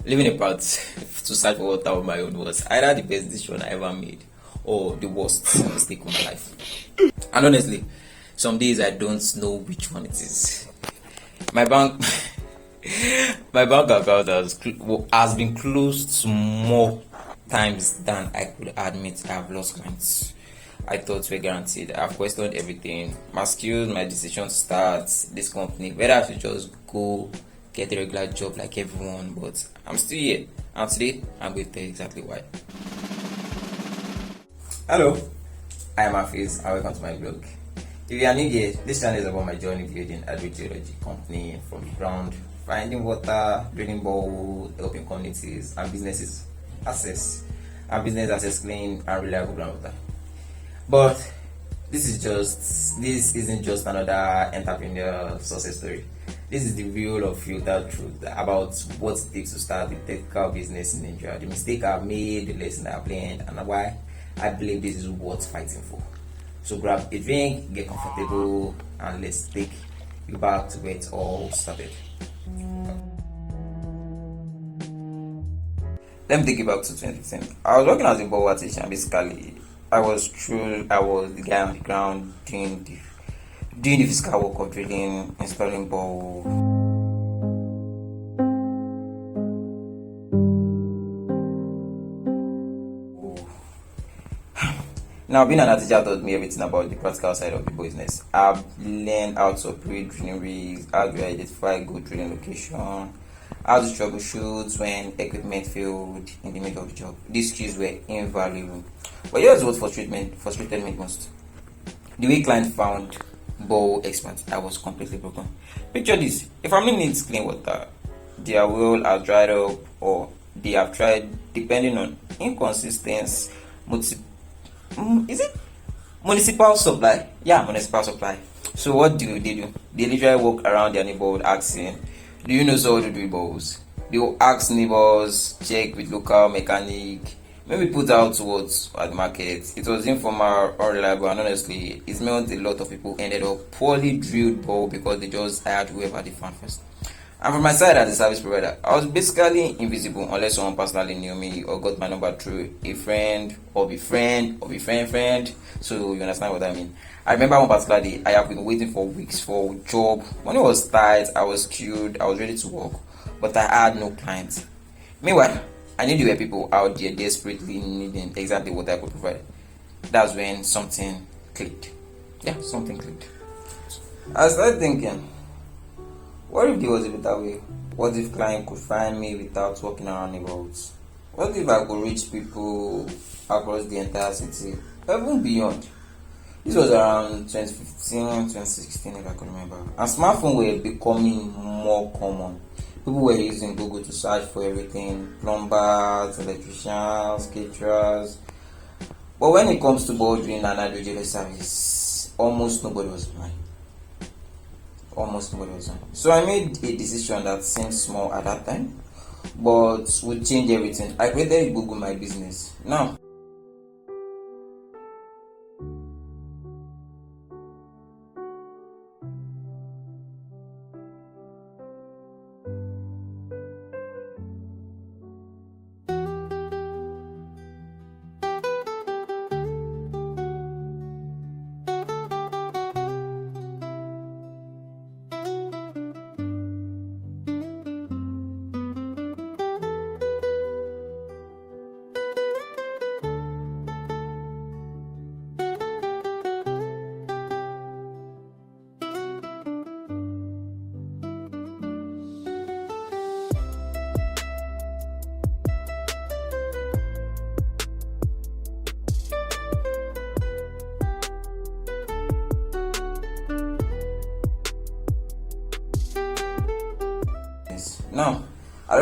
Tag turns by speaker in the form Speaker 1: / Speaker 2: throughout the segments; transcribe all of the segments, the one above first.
Speaker 1: Leaving a part to search for water on my own was either the best decision I ever made or the worst mistake of my life. And honestly, some days I don't know which one it is. My bank, my bank account has been closed more times than I could admit. I have lost clients I thought were guaranteed. I've questioned everything, my skills, my decision to start this company, whether I should just go get a regular job like everyone, but I'm still here. And today, I'm going to tell you exactly why. Hello, I am Hafiz and welcome to my blog. If you are new here, this channel is about my journey building Hydrogeology company from the ground, finding water, drilling borehole, helping communities and business access clean and reliable groundwater. But this isn't just another entrepreneur success story. This is the real or filtered truth about what it takes to start a technical business in Nigeria, the mistake I've made, the lesson I've learned, and why I believe this is worth fighting for. So grab a drink, get comfortable, and let's take you back to where it all started. Let me take you back to 2015. I was working as a borehole artisan. Basically, I was the guy on the ground doing the physical work of drilling, installing borehole. Now, being an artisan taught me everything about the practical side of the business. I've learned how to operate drilling rigs, how to identify good drilling location, how to troubleshoot when equipment failed in the middle of the job. These skills were invaluable. But here's what frustrated me most. The way client found borehole experts, I was completely broken. Picture this: a family needs clean water, their well has dried up, or they have tried, depending on inconsistent municipal supply. Yeah, municipal supply. So what do? They literally walk around their neighborhood asking, "Do you know how to do boreholes?" They will ask neighbors, check with local mechanic, maybe put out words at the market. It was informal, unreliable, and honestly, it meant a lot of people ended up poorly drilled borehole because they just hired whoever they found first. And from my side as a service provider, I was basically invisible unless someone personally knew me or got my number through a friend or a friend. So you understand what I mean. I remember one particular day, I have been waiting for weeks for a job. Money was tight, I was skilled, I was ready to work, but I had no clients. Meanwhile, I knew there were people out there desperately needing exactly what I could provide. That's when something clicked. Yeah, something clicked. I started thinking, what if there was a better way? What if client could find me without walking around neighborhoods? What if I could reach people across the entire city, even beyond? This was around 2015, 2016, if I can remember. And smartphones were becoming more common. People were using Google to search for everything: plumbers, electricians, caterers. But when it comes to bouldering and hydrogeology service, almost nobody was blind. So I made a decision that seemed small at that time, but would change everything. I created Google My Business. Now, I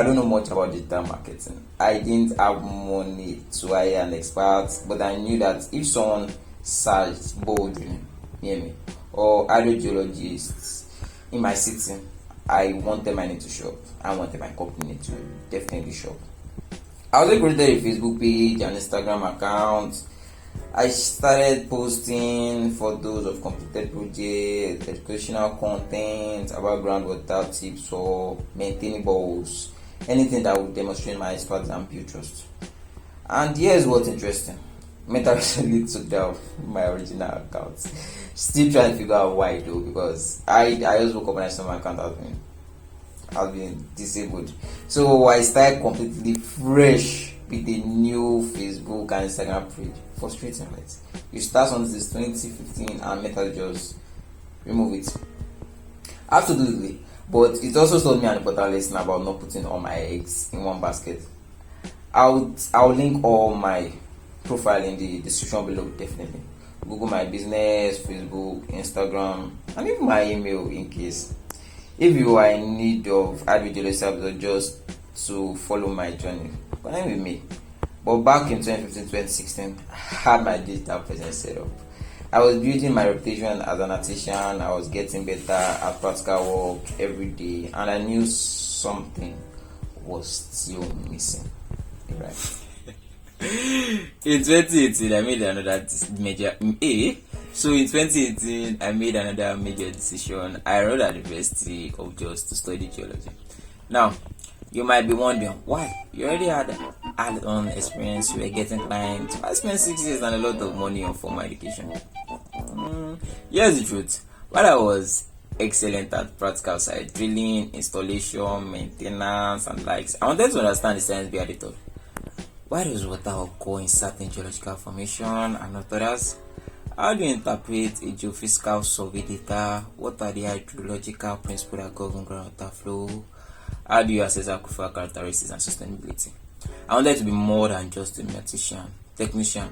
Speaker 1: don't know much about digital marketing. I didn't have money to hire an expert, but I knew that if someone searched bouldering near me or hydrogeologists in my city, I wanted my name to shop. I wanted my company to definitely shop. I also created a Facebook page, an Instagram account, I started posting photos of completed projects, educational content about groundwater tips or maintaining bowls, anything that would demonstrate my expertise and build trust. And here's what's interesting. Meta recently took down my original account. Still trying to figure out why though, because I just woke up and I saw my account has been disabled. So I started completely fresh with a new Facebook and Instagram page. Frustrating, right? You start on this 2015 and Meta just remove it. Absolutely. But it also taught me an important lesson about not putting all my eggs in one basket. I'll link all my profile in the description below, definitely. Google my business, Facebook, Instagram, and even my email in case. If you are in need of hydrogeology service or just to follow my journey, connect with me. But back in 2015-2016, I had my digital presence set up. I was building my reputation as an artisan, I was getting better at practical work every day, and I knew something was still missing. Right.
Speaker 2: In 2018, I made another major So in 2018, I made another major decision. I enrolled at the University of Geology to study geology. Now, you might be wondering why. You already had on experience. You were getting clients. I spent 6 years and a lot of money on formal education. Here's the truth. While I was excellent at practical side, drilling, installation, maintenance, and likes, I wanted to understand the science behind it all. Why does water occur in certain geological formation and not others? How do you interpret a geophysical survey data? What are the hydrological principles that govern groundwater flow? How do you assess aquifer characteristics and sustainability? I wanted to be more than just a technician.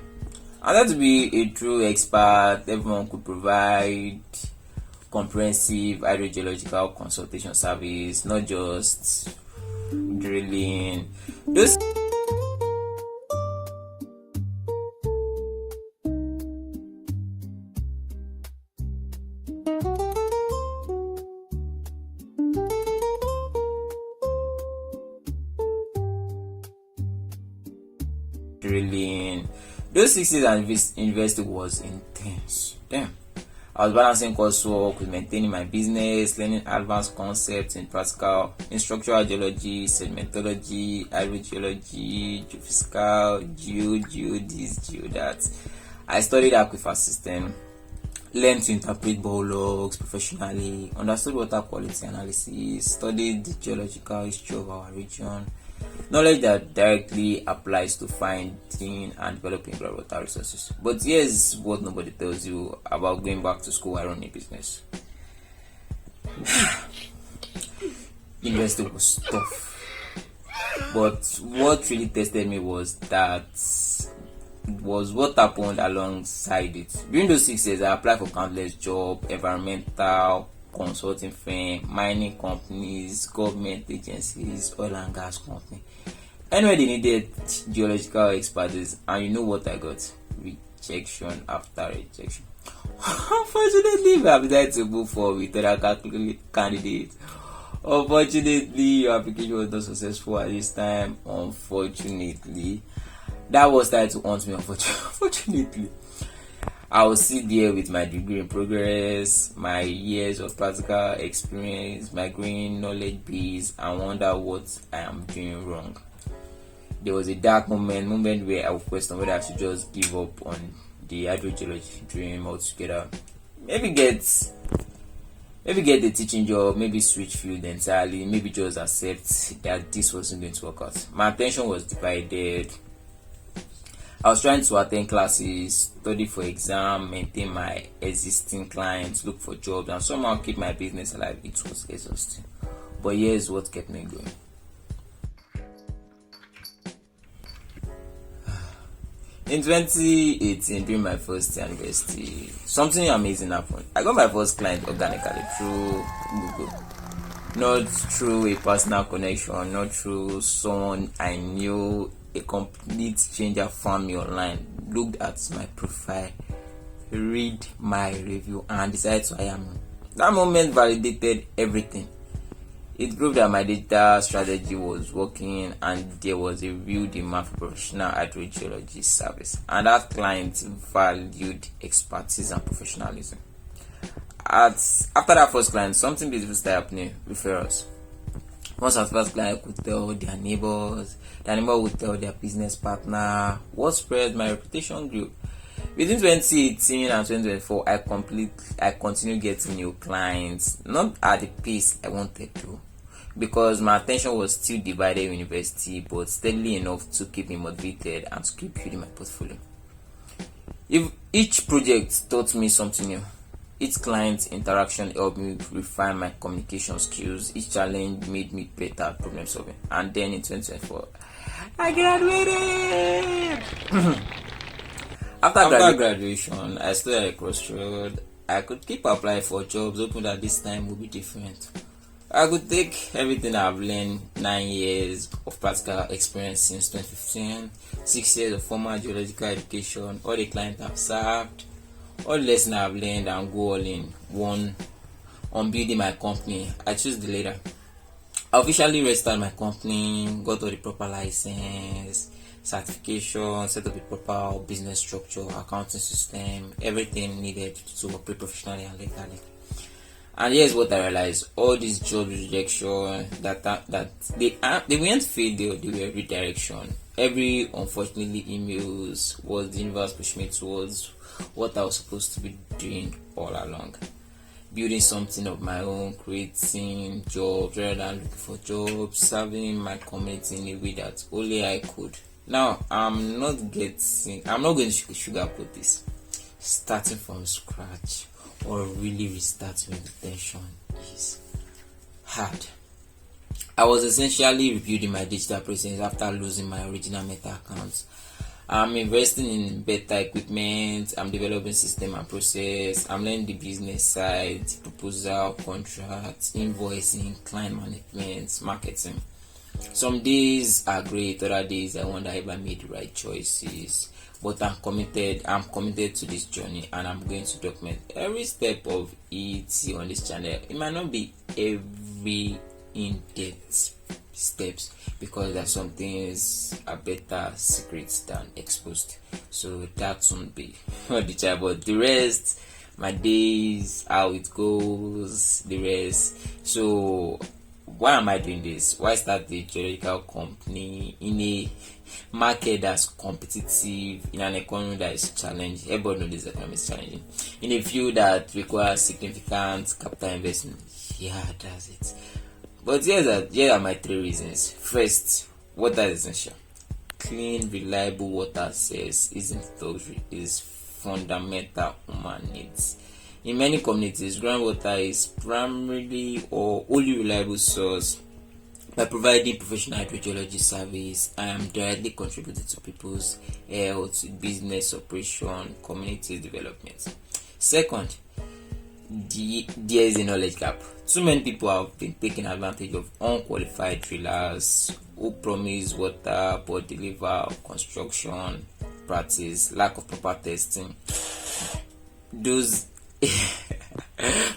Speaker 2: I wanted to be a true expert. Everyone could provide comprehensive hydrogeological consultation service, not just drilling. Those drilling. Those 6 years at university was intense. Damn. I was balancing coursework with maintaining my business, learning advanced concepts in structural geology, sedimentology, hydrogeology, geophysical, geodis, geodat. I studied aquifer system, learned to interpret borehole logs professionally, understood water quality analysis, studied the geological history of our region. Knowledge that directly applies to finding and developing groundwater resources. But here's what nobody tells you about going back to school and running a business. University was tough. But what really tested me was what happened alongside it. During those 6 years, I applied for countless jobs, environmental, consulting firm, mining companies, government agencies, oil and gas company. Anyway, they needed geological expertise, and you know what I got? Rejection after rejection. Unfortunately, we have decided to move forward with other candidates. Unfortunately, your application was not successful at this time. Unfortunately, that was starting to haunt me. Unfortunately, I will sit there with my degree in progress, my years of practical experience, my growing knowledge base, and wonder what I am doing wrong. There was a dark moment where I would question whether I should just give up on the hydrogeology dream altogether. Maybe get a teaching job, maybe switch field entirely, maybe just accept that this wasn't going to work out. My attention was divided. I was trying to attend classes, study for exam, maintain my existing clients, look for jobs, and somehow keep my business alive. It was exhausting. But here's what kept me going. In 2018, during my first year university, something amazing happened. I got my first client organically through Google. Not through a personal connection, not through someone I knew. A complete stranger found me online, looked at my profile, read my review, and decided to hire me. That moment validated everything. It proved that my data strategy was working and there was a real demand for professional hydrogeology service, and that client valued expertise and professionalism. After that first client, something beautiful started happening. Referrals. Once our first client could tell their neighbors, their neighbor would tell their business partner. What spread, my reputation grew. Between 2018 and 2024, I continued getting new clients, not at the pace I wanted to, because my attention was still divided in university, but steadily enough to keep me motivated and to keep building my portfolio. If each project taught me something new, each client interaction helped me refine my communication skills, each challenge made me better at problem solving. And then in 2024, I graduated! After graduation, I stood at a crossroad. I could keep applying for jobs, hoping that this time would be different. I could take everything I've learned, 9 years of practical experience since 2015, 6 years of formal geological education, all the clients I've served, all the lessons I've learned, and go all in one on building my company. I choose the latter. I officially registered my company, got all the proper license, certification, set up a proper business structure, accounting system, everything needed to operate professionally and legally. And here's what I realized: all these job rejection that they weren't failure, they were redirection. Every unfortunately emails was the universe pushing me towards what I was supposed to be doing all along. Building something of my own, creating jobs rather than looking for jobs, serving my community in a way that only I could. Now, I'm not going to sugarcoat this. Starting from scratch or really restarting with intention is hard. I was essentially rebuilding my digital presence after losing my original Meta account. I'm investing in better equipment, I'm developing system and process, I'm learning the business side, proposal, contracts, invoicing, client management, marketing. Some days are great, other days I wonder if I made the right choices. But I'm committed to this journey, and I'm going to document every step of it on this channel. It might not be every in-depth steps, because there are some things are better secrets than exposed. So that won't be the chat, but the rest, my days, how it goes, the rest. So why am I doing this? Why start the geological company in a market that's competitive, in an economy that is challenging? Everybody knows this economy is challenging. In a field that requires significant capital investment. Yeah, that's it. But here are my 3 reasons. First, water is essential. Clean, reliable water access isn't luxury, it is fundamental human needs. In many communities, groundwater is primarily or only reliable source. By providing professional hydrogeology service, I am directly contributing to people's health, business operation, community development. Second, there is a knowledge gap. Too many people have been taking advantage of unqualified drillers who promise water but deliver construction practice, lack of proper testing. Those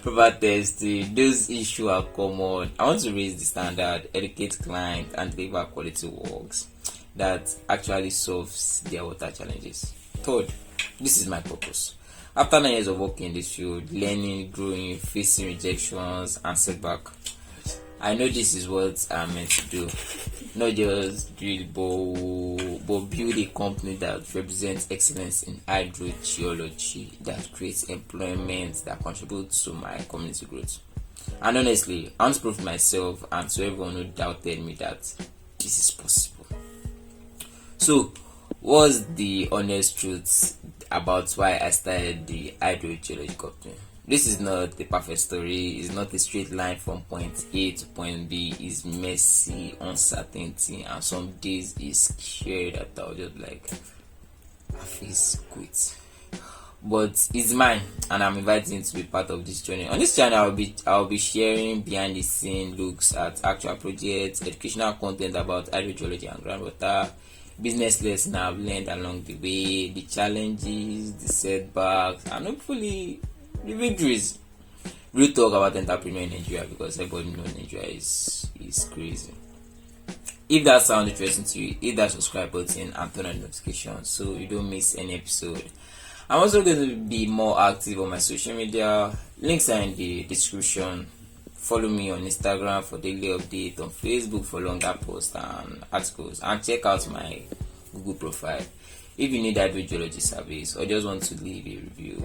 Speaker 2: those issues are common. I want to raise the standard, educate clients, and deliver quality works that actually solves their water challenges. Third, this is my purpose. After 9 years of working in this field, learning, growing, facing rejections and setback, I know this is what I'm meant to do. Not just drill but build a company that represents excellence in hydrogeology, that creates employment, that contributes to my community growth. And honestly, I want to prove to myself and to everyone who doubted me that this is possible. So, what's the honest truth about why I started the hydrogeology company? This is not a perfect story. It's not a straight line from point A to point B. It's messy, uncertainty, and some days it's scary that I'll just like I face quit. But it's mine, and I'm inviting you to be part of this journey. On this channel, I'll be sharing behind the scene looks at actual projects, educational content about hydrogeology and groundwater, business lessons I've learned along the way, the challenges, the setbacks, and hopefully the victories. real talk about entrepreneur in Nigeria, because everybody knows Nigeria is crazy. If that sounds interesting to you, hit that subscribe button and turn on notifications so you don't miss any episode. I'm also going to be more active on my social media. Links are in the description. Follow me on Instagram for daily update, on Facebook for longer posts and articles, and check out my Google profile if you need hydrogeology service or just want to leave a review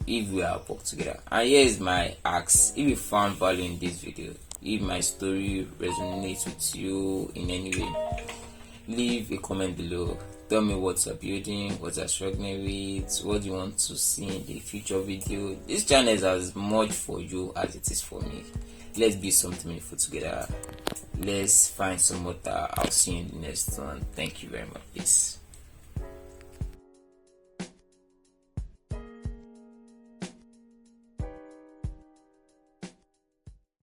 Speaker 2: if we are work together. And here is my ask: if you found value in this video, if my story resonates with you in any way, leave a comment below. Tell me what you're building, what you're struggling with, what you want to see in the future video. This channel is as much for you as it is for me. Let's build something meaningful together. Let's find some water. I'll see you in the next one. Thank you very much. Peace.